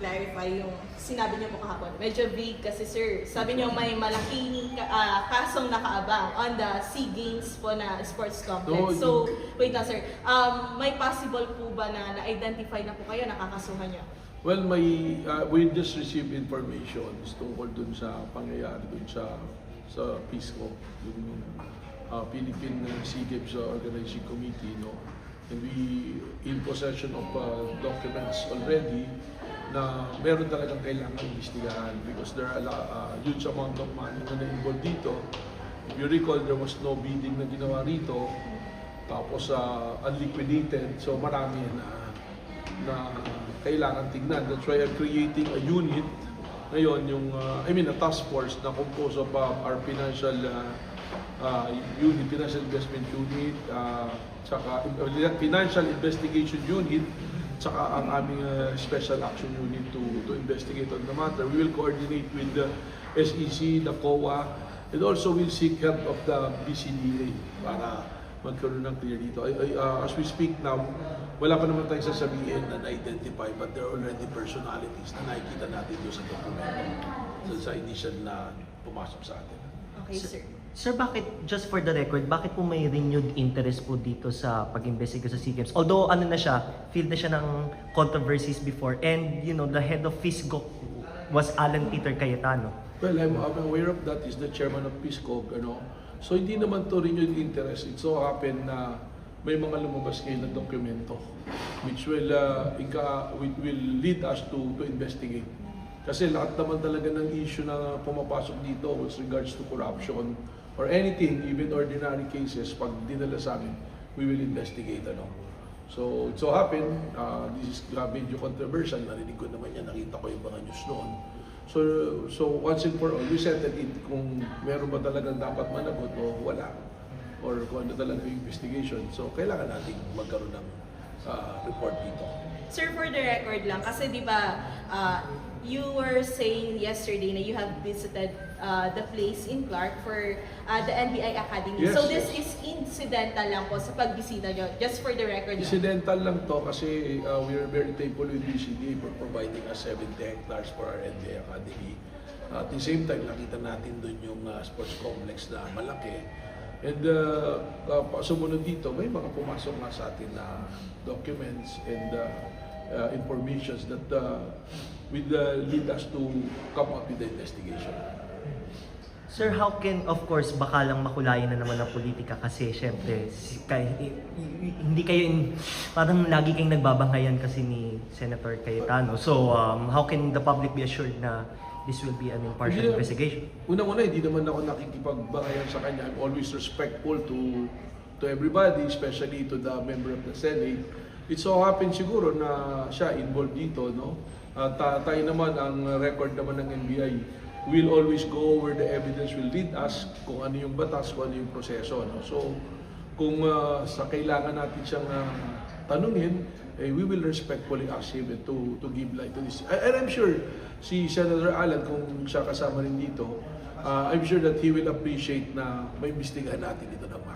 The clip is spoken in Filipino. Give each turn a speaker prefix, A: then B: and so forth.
A: i-clarify yung sinabi niyo po kahapon. Medyo vague kasi sir. Sabi niyo may malaking kasong nakaabang on the SEA Games po na sports complex. So, wait lang sir. May possible po ba na na-identify na po kayo, nakakasuhan niyo?
B: Well, we just received information tungkol dun sa pangyayari dun sa PISCO, yung Philippine SEA Games Organizing Committee, no? And we in possession of documents already na meron talagang kailangan imbestigahan because there are a huge amount of money na na-involved dito. If you recall, there was no bidding na ginawa rito, tapos unliquidated, so marami na kailangan tignan. That's why I'm creating a unit ngayon, a task force na composed of our financial unit, financial investment unit, tsaka financial investigation unit, tsaka ang aming special action unit to investigate on the matter. We will coordinate with the SEC, the COA, and also we'll seek help of the BCDA para magkaroon ng clear dito. As we speak now, wala pa naman tayong sasabihin na na-identify, but there are already personalities na nakikita natin doon sa dokumento sa initial na pumasok sa atin.
A: Okay, sir.
C: Sir, bakit, just for the record, bakit po may renewed interest po dito sa pag-imbestiga sa SEA Games? Although, field na siya ng controversies before, and, the head of FISGO was Alan Peter Cayetano.
B: Well, I'm aware of that. Is the chairman of PISCO, So, hindi naman to renewed interest. It so happen na may mga lumabas ngayon na dokumento which will lead us to investigate. Kasi lahat naman talaga ng issue na pumapasok dito with regards to corruption or anything, even ordinary cases, pag dinala sa amin, we will investigate. So, it so happen, this is medyo controversial, narinig ko naman yan, nakita ko yung mga news noon. So once and for all, we settled it kung meron ba talagang dapat managot o wala, or kung ano talaga yung investigation. So, kailangan natin magkaroon ng report dito.
A: Sir, for the record lang, kasi di ba, you were saying yesterday na you have visited the place in Clark for the NBI Academy.
B: Yes,
A: So this is incidental lang po sa pagbisita nyo, just for the record lang.
B: Incidental lang to kasi we are very thankful with BCD for providing us 70 hectares for our NBI Academy. At the same time, nakita natin doon yung sports complex na malaki. And sumunod dito, may mga pumasok nga sa atin na documents and informations that will lead us to come up with the investigation.
C: Sir, how can, of course, baka lang makulayan na naman ang politika kasi syempre, hindi kayo, parang lagi kayong nagbabangayan kasi ni Senator Cayetano. So, how can the public be assured na this will be an impartial investigation?
B: Unang-una, hindi naman ako nakikipagbangayan sa kanya. I'm always respectful to everybody, especially to the member of the Senate. It so happens siguro na siya involved dito, no? At tayo naman, ang record naman ng NBI, we'll always go where the evidence will lead us kung ano yung batas, kung ano yung proseso. No? So, kung sa kailangan natin siyang tanungin, we will respectfully ask him to give light to this. And I'm sure si Senator Alan, kung siya kasama rin dito, I'm sure that he will appreciate na may imbestigahan natin dito naman.